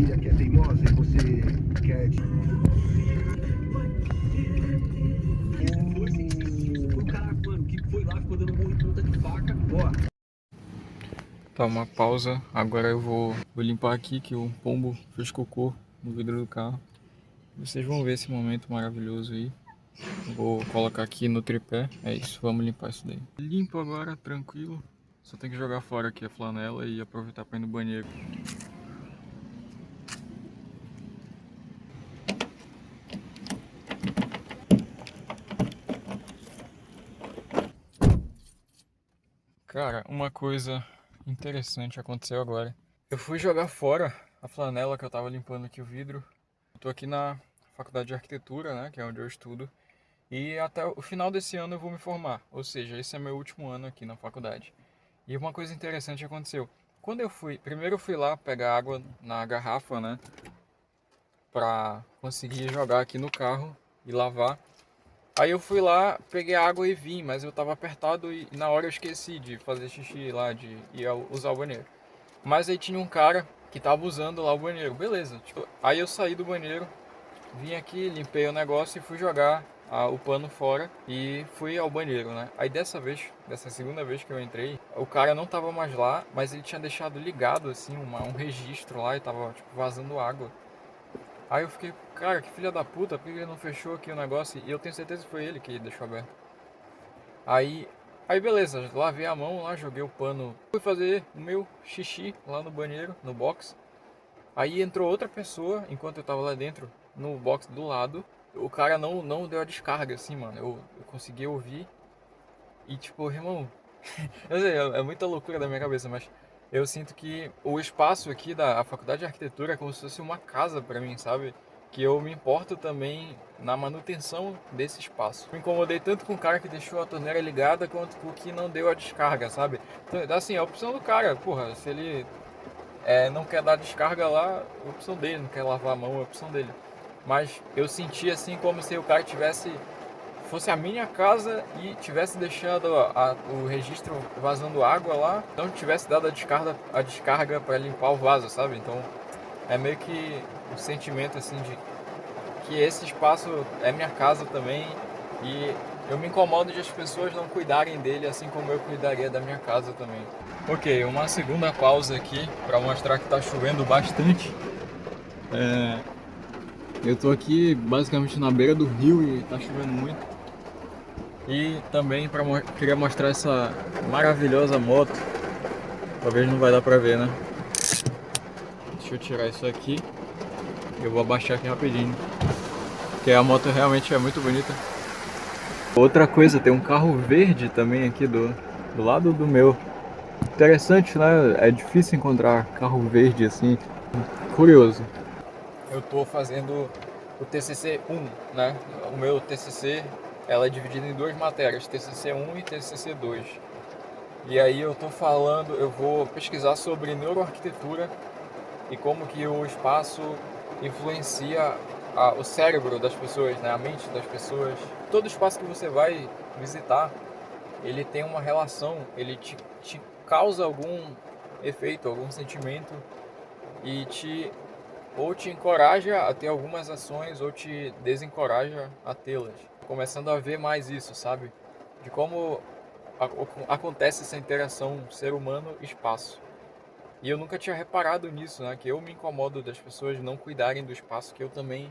filha que é teimosa e você quer... O cara, mano, que foi lá, ficou dando murro em ponta de faca. Boa. Tá, uma pausa. Agora eu vou limpar aqui que o pombo fez cocô no vidro do carro. Vocês vão ver esse momento maravilhoso aí. Vou colocar aqui no tripé. É isso, vamos limpar isso daí. Limpo agora, tranquilo. Só tem que jogar fora aqui a flanela e aproveitar para ir no banheiro. Cara, uma coisa interessante aconteceu agora. Eu fui jogar fora a flanela que eu tava limpando aqui o vidro. Eu tô aqui na faculdade de arquitetura, né, que é onde eu estudo. E até o final desse ano eu vou me formar, ou seja, esse é meu último ano aqui na faculdade. E uma coisa interessante aconteceu. Quando eu fui, primeiro eu fui lá pegar água na garrafa, né, pra conseguir jogar aqui no carro e lavar. Aí eu fui lá, peguei a água e vim, mas eu tava apertado e na hora eu esqueci de fazer xixi lá, de ir usar o banheiro. Mas aí tinha um cara que tava usando lá o banheiro, beleza. Tipo, aí eu saí do banheiro, vim aqui, limpei o negócio e fui jogar o pano fora e fui ao banheiro, né? Aí dessa segunda vez que eu entrei, o cara não tava mais lá, mas ele tinha deixado ligado assim um registro lá e tava tipo vazando água. Aí eu fiquei, cara, que filha da puta, por que ele não fechou aqui o negócio? E eu tenho certeza que foi ele que deixou aberto. Aí, aí beleza, lavei a mão lá, joguei o pano, fui fazer o meu xixi lá no banheiro, no box. Aí entrou outra pessoa, enquanto eu tava lá dentro, no box do lado. O cara não deu a descarga, assim, mano. Eu consegui ouvir. E tipo, irmão, eu sei, é muita loucura da minha cabeça, mas eu sinto que o espaço aqui da faculdade de arquitetura é como se fosse uma casa pra mim, sabe? Que eu me importo também na manutenção desse espaço. Me incomodei tanto com o cara que deixou a torneira ligada quanto com o que não deu a descarga, sabe? Então, assim, a opção do cara, porra, se ele não quer dar descarga lá, é opção dele, não quer lavar a mão, é opção dele. Mas eu senti assim como se o cara fosse a minha casa e tivesse deixado o registro vazando água lá, não tivesse dado a descarga para limpar o vaso, sabe? Então é meio que um sentimento assim de que esse espaço é minha casa também e eu me incomodo de as pessoas não cuidarem dele assim como eu cuidaria da minha casa também. Ok, uma segunda pausa aqui para mostrar que tá chovendo bastante. Eu tô aqui basicamente na beira do rio e tá chovendo muito. E também queria mostrar essa maravilhosa moto. Talvez não vai dar pra ver, né? Deixa eu tirar isso aqui. Eu vou abaixar aqui rapidinho. Porque a moto realmente é muito bonita. Outra coisa, tem um carro verde também aqui do lado do meu. Interessante, né? É difícil encontrar carro verde assim. Curioso. Eu tô fazendo o TCC 1, né? O meu TCC, ela é dividida em duas matérias, TCC 1 e TCC 2. E aí eu vou pesquisar sobre neuroarquitetura e como que o espaço influencia o cérebro das pessoas, né? A mente das pessoas. Todo espaço que você vai visitar, ele tem uma relação, ele te causa algum efeito, algum sentimento e ou te encoraja a ter algumas ações ou te desencoraja a tê-las. Começando a ver mais isso, sabe? De como acontece essa interação ser humano-espaço. E eu nunca tinha reparado nisso, né? Que eu me incomodo das pessoas não cuidarem do espaço que eu também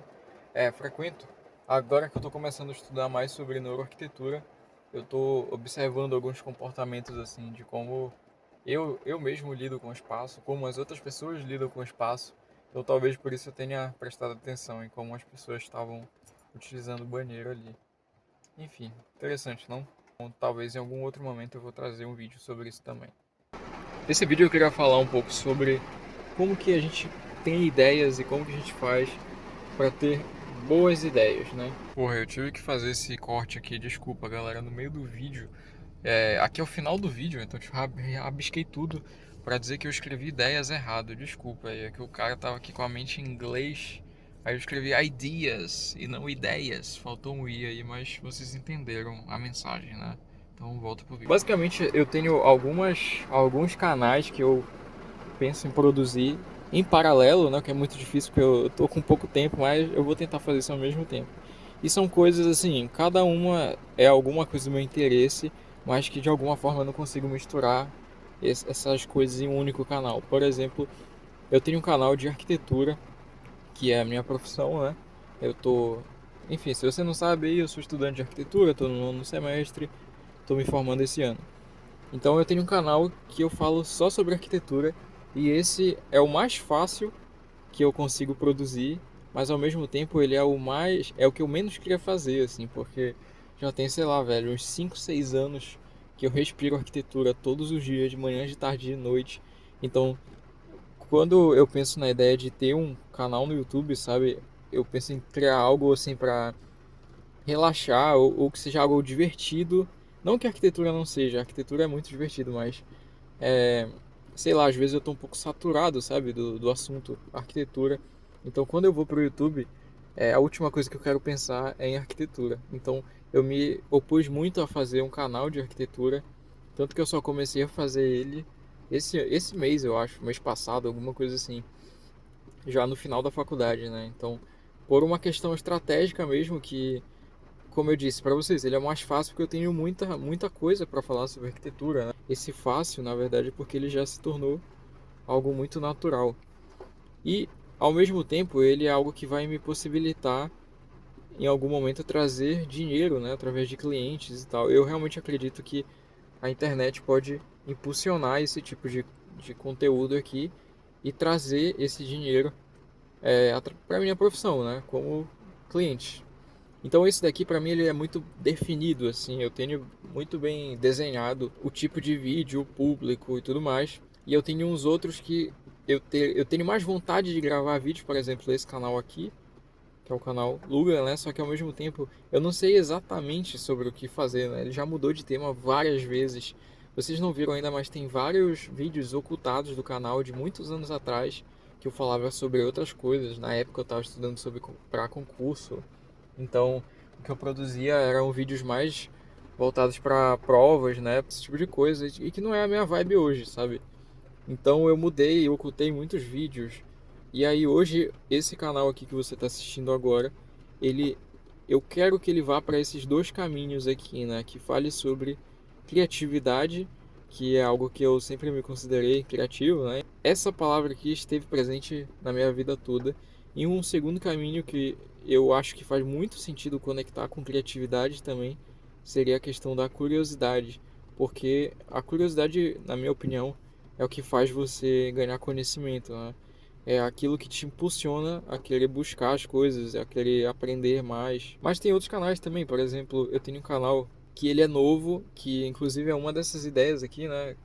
frequento. Agora que eu estou começando a estudar mais sobre neuroarquitetura, eu estou observando alguns comportamentos assim de como eu mesmo lido com o espaço, como as outras pessoas lidam com o espaço. Então talvez por isso eu tenha prestado atenção em como as pessoas estavam utilizando o banheiro ali. Enfim, interessante, não? Então, talvez em algum outro momento eu vou trazer um vídeo sobre isso também. Nesse vídeo eu queria falar um pouco sobre como que a gente tem ideias e como que a gente faz para ter boas ideias, né? Porra, eu tive que fazer esse corte aqui, desculpa galera, no meio do vídeo. Aqui é o final do vídeo, então eu rabisquei tudo para dizer que eu escrevi ideias errado, desculpa. É que o cara tava aqui com a mente em inglês, aí eu escrevi ideas e não ideias, faltou um i aí, mas vocês entenderam a mensagem, né? Então volta pro vídeo. Basicamente eu tenho alguns canais que eu penso em produzir em paralelo, né, que é muito difícil porque eu tô com pouco tempo, mas eu vou tentar fazer isso ao mesmo tempo. E são coisas assim, cada uma é alguma coisa do meu interesse, mas que de alguma forma eu não consigo misturar essas coisas em um único canal. Por exemplo, eu tenho um canal de arquitetura, que é a minha profissão, né? Eu tô, enfim, se você não sabe, eu sou estudante de arquitetura, tô no nono semestre, tô me formando esse ano. Então eu tenho um canal que eu falo só sobre arquitetura e esse é o mais fácil que eu consigo produzir, mas ao mesmo tempo ele é o que eu menos queria fazer assim, porque já tem, sei lá, velho, uns 5, 6 anos que eu respiro arquitetura todos os dias, de manhã, de tarde, de noite. Então, quando eu penso na ideia de ter um canal no YouTube, sabe, eu penso em criar algo assim pra relaxar ou que seja algo divertido. Não que a arquitetura não seja, a arquitetura é muito divertido, mas é, sei lá, às vezes eu tô um pouco saturado, sabe, do assunto arquitetura. Então, quando eu vou pro YouTube, a última coisa que eu quero pensar é em arquitetura. Então, eu me opus muito a fazer um canal de arquitetura, tanto que eu só comecei a fazer ele esse mês, eu acho, mês passado, alguma coisa assim, já no final da faculdade, né? Então, por uma questão estratégica mesmo, que, como eu disse para vocês, ele é mais fácil porque eu tenho muita coisa para falar sobre arquitetura, né? Esse fácil, na verdade, é porque ele já se tornou algo muito natural. E, ao mesmo tempo, ele é algo que vai me possibilitar, em algum momento, trazer dinheiro, né? Através de clientes e tal. Eu realmente acredito que a internet pode impulsionar esse tipo de conteúdo aqui e trazer esse dinheiro para minha profissão, né? Como cliente. Então esse daqui para mim ele é muito definido assim, eu tenho muito bem desenhado o tipo de vídeo, o público e tudo mais. E eu tenho uns outros que eu tenho mais vontade de gravar vídeo, por exemplo, esse canal aqui, que é o canal Luga, né? Só que ao mesmo tempo eu não sei exatamente sobre o que fazer, né? Ele já mudou de tema várias vezes. Vocês não viram ainda, mas tem vários vídeos ocultados do canal de muitos anos atrás que eu falava sobre outras coisas. Na época eu estava estudando sobre para concurso. Então, o que eu produzia eram vídeos mais voltados para provas, né? Esse tipo de coisa e que não é a minha vibe hoje, sabe? Então eu mudei, eu ocultei muitos vídeos. E aí hoje esse canal aqui que você está assistindo agora, ele eu quero que ele vá para esses dois caminhos aqui, né? Que fale sobre criatividade, que é algo que eu sempre me considerei criativo, né? Essa palavra aqui esteve presente na minha vida toda. E um segundo caminho que eu acho que faz muito sentido conectar com criatividade também seria a questão da curiosidade, porque a curiosidade, na minha opinião, é o que faz você ganhar conhecimento, né? É aquilo que te impulsiona a querer buscar as coisas, a querer aprender mais. Mas tem outros canais também, por exemplo, eu tenho um canal que ele é novo, que inclusive é uma dessas ideias aqui, né,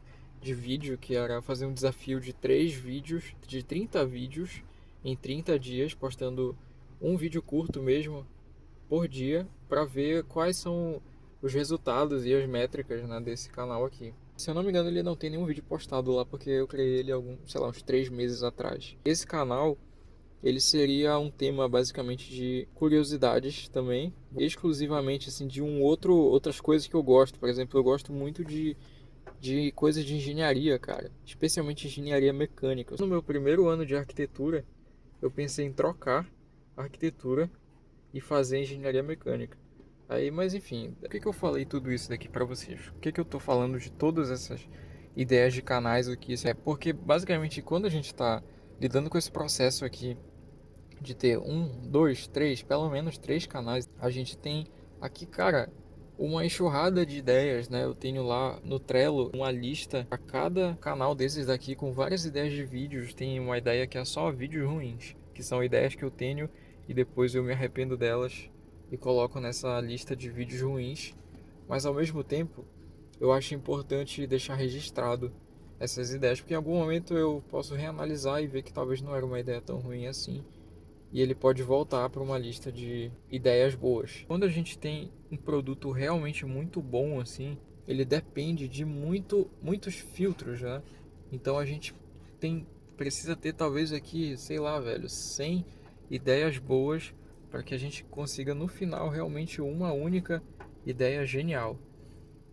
de vídeo, que era fazer um desafio de 3 vídeos, de 30 vídeos em 30 dias, postando um vídeo curto mesmo por dia, para ver quais são os resultados e as métricas, né, desse canal aqui. Se eu não me engano, ele não tem nenhum vídeo postado lá, porque eu criei ele sei lá, uns 3 meses atrás. Esse canal, ele seria um tema basicamente de curiosidades também, exclusivamente assim de outras coisas que eu gosto. Por exemplo, eu gosto muito de coisas de engenharia, cara, especialmente engenharia mecânica. No meu primeiro ano de arquitetura, eu pensei em trocar a arquitetura e fazer engenharia mecânica. Aí, mas enfim, por que eu falei tudo isso daqui pra vocês? Por que eu tô falando de todas essas ideias de canais aqui? É porque basicamente quando a gente tá lidando com esse processo aqui de ter um, dois, três, pelo menos 3 canais, a gente tem aqui, cara, uma enxurrada de ideias, né? Eu tenho lá no Trello uma lista para cada canal desses daqui com várias ideias de vídeos. Tem uma ideia que é só vídeos ruins, que são ideias que eu tenho e depois eu me arrependo delas e coloco nessa lista de vídeos ruins. Mas ao mesmo tempo, eu acho importante deixar registrado essas ideias, porque em algum momento eu posso reanalisar e ver que talvez não era uma ideia tão ruim assim e ele pode voltar para uma lista de ideias boas. Quando a gente tem um produto realmente muito bom assim, ele depende de muitos filtros, né? Então a gente precisa ter talvez aqui, sei lá, velho, 100 ideias boas para que a gente consiga no final realmente uma única ideia genial.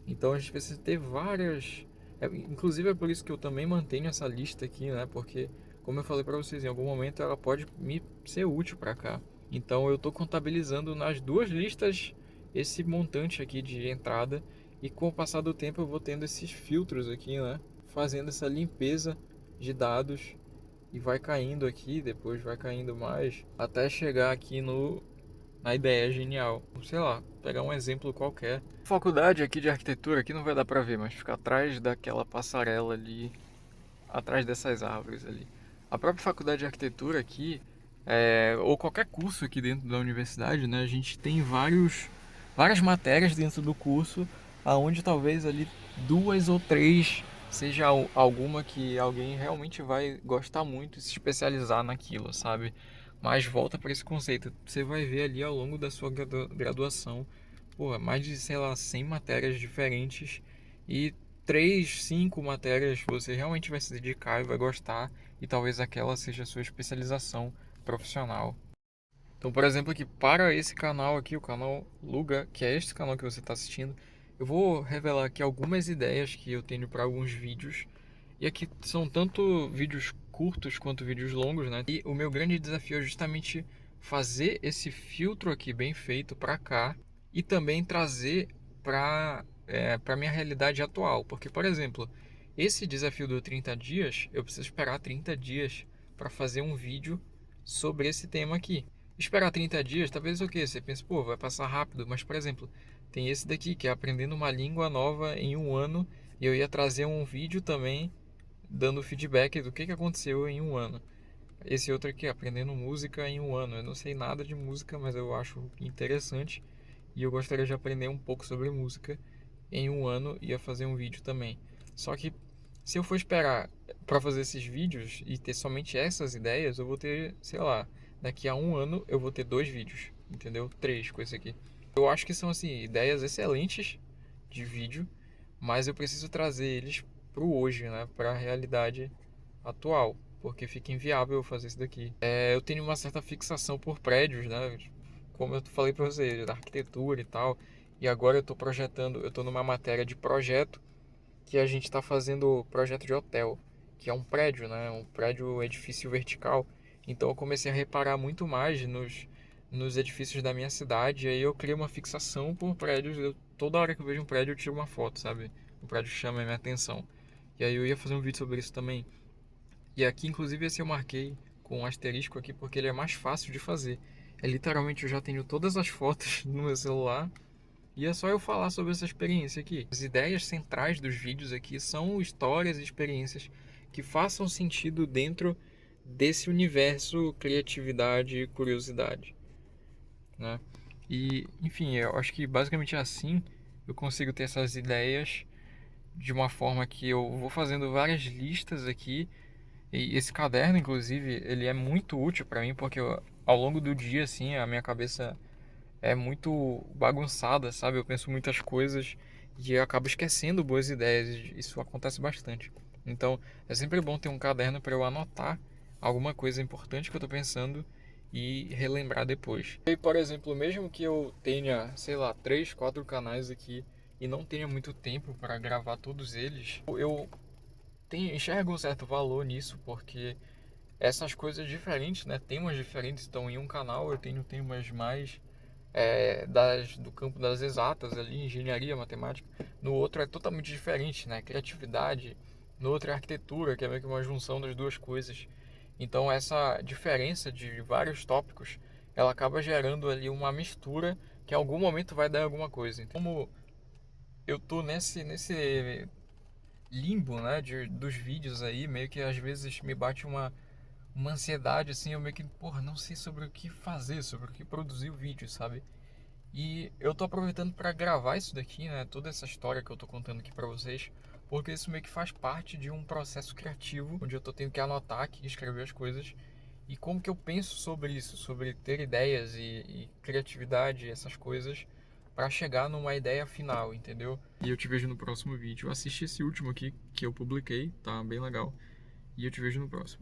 Então a gente precisa ter várias. Inclusive é por isso que eu também mantenho essa lista aqui, né? Porque como eu falei para vocês, em algum momento ela pode me ser útil para cá. Então eu estou contabilizando nas duas listas esse montante aqui de entrada, e com o passar do tempo eu vou tendo esses filtros aqui, né? Fazendo essa limpeza de dados, e vai caindo aqui, depois vai caindo mais, até chegar aqui na ideia genial. Sei lá, pegar um exemplo qualquer. Faculdade aqui de arquitetura, aqui não vai dar pra ver, mas fica atrás daquela passarela ali, atrás dessas árvores ali. A própria faculdade de arquitetura aqui, ou qualquer curso aqui dentro da universidade, né? A gente tem várias matérias dentro do curso, aonde talvez ali duas ou três seja alguma que alguém realmente vai gostar muito e se especializar naquilo, sabe? Mas volta para esse conceito. Você vai ver ali ao longo da sua graduação, pô, mais de, sei lá, 100 matérias diferentes, e 3, 5 matérias você realmente vai se dedicar e vai gostar, e talvez aquela seja a sua especialização profissional. Então, por exemplo, aqui para esse canal aqui, o canal Luga, que é este canal que você está assistindo, eu vou revelar aqui algumas ideias que eu tenho para alguns vídeos. E aqui são tanto vídeos curtos quanto vídeos longos, né? E o meu grande desafio é justamente fazer esse filtro aqui bem feito para cá, e também trazer para minha realidade atual. Porque, por exemplo, esse desafio do 30 dias, eu preciso esperar 30 dias para fazer um vídeo sobre esse tema aqui. Esperar 30 dias, talvez o que? Você pensa, pô, vai passar rápido. Mas, por exemplo, tem esse daqui, que é aprendendo uma língua nova em um ano. E eu ia trazer um vídeo também dando feedback do que aconteceu em um ano. Esse outro aqui, aprendendo música em um ano. Eu não sei nada de música, mas eu acho interessante. E eu gostaria de aprender um pouco sobre música em um ano. Ia fazer um vídeo também. Só que se eu for esperar para fazer esses vídeos e ter somente essas ideias, eu vou ter, sei lá, daqui a um ano eu vou ter 2 vídeos, entendeu? 3 com esse aqui. Eu acho que são, assim, ideias excelentes de vídeo, mas eu preciso trazer eles pro hoje, né? Para a realidade atual, porque fica inviável eu fazer isso daqui. Eu tenho uma certa fixação por prédios, né? Como eu falei para você, da arquitetura e tal. E agora eu estou projetando, eu estou numa matéria de projeto, que a gente está fazendo projeto de hotel, que é um prédio, né? Um prédio, edifício vertical. Então eu comecei a reparar muito mais nos edifícios da minha cidade, e aí eu criei uma fixação por prédios. Toda hora que eu vejo um prédio eu tiro uma foto, sabe? O prédio chama a minha atenção. E aí eu ia fazer um vídeo sobre isso também. E aqui, inclusive, esse eu marquei com um asterisco aqui, porque ele é mais fácil de fazer. Literalmente, eu já tenho todas as fotos no meu celular, e é só eu falar sobre essa experiência aqui. As ideias centrais dos vídeos aqui são histórias e experiências que façam sentido dentro desse universo criatividade e curiosidade, né? E, enfim, eu acho que basicamente assim eu consigo ter essas ideias de uma forma que eu vou fazendo várias listas aqui. E esse caderno, inclusive, ele é muito útil para mim, porque ao longo do dia, assim, a minha cabeça é muito bagunçada, sabe? Eu penso muitas coisas e eu acabo esquecendo boas ideias. Isso acontece bastante. Então, é sempre bom ter um caderno para eu anotar alguma coisa importante que eu tô pensando e relembrar depois. E, por exemplo, mesmo que eu tenha, sei lá, 3, 4 canais aqui e não tenha muito tempo para gravar todos eles, eu enxergo um certo valor nisso, porque essas coisas diferentes, né? Temas diferentes. Então, em um canal eu tenho temas mais do campo das exatas ali, engenharia, matemática. No outro é totalmente diferente, né? Criatividade. No outro é arquitetura, que é meio que uma junção das duas coisas. Então, essa diferença de vários tópicos, ela acaba gerando ali uma mistura que em algum momento vai dar alguma coisa. Então, como eu tô nesse limbo, né, dos vídeos aí, meio que às vezes me bate uma ansiedade, assim, eu meio que, porra, não sei sobre o que fazer, sobre o que produzir o vídeo, sabe? E eu tô aproveitando para gravar isso daqui, né, toda essa história que eu tô contando aqui para vocês, porque isso meio que faz parte de um processo criativo, onde eu tô tendo que anotar aqui, escrever as coisas, e como que eu penso sobre isso, sobre ter ideias e criatividade, essas coisas, para chegar numa ideia final, entendeu? E eu te vejo no próximo vídeo. Assiste esse último aqui que eu publiquei, tá bem legal. E eu te vejo no próximo.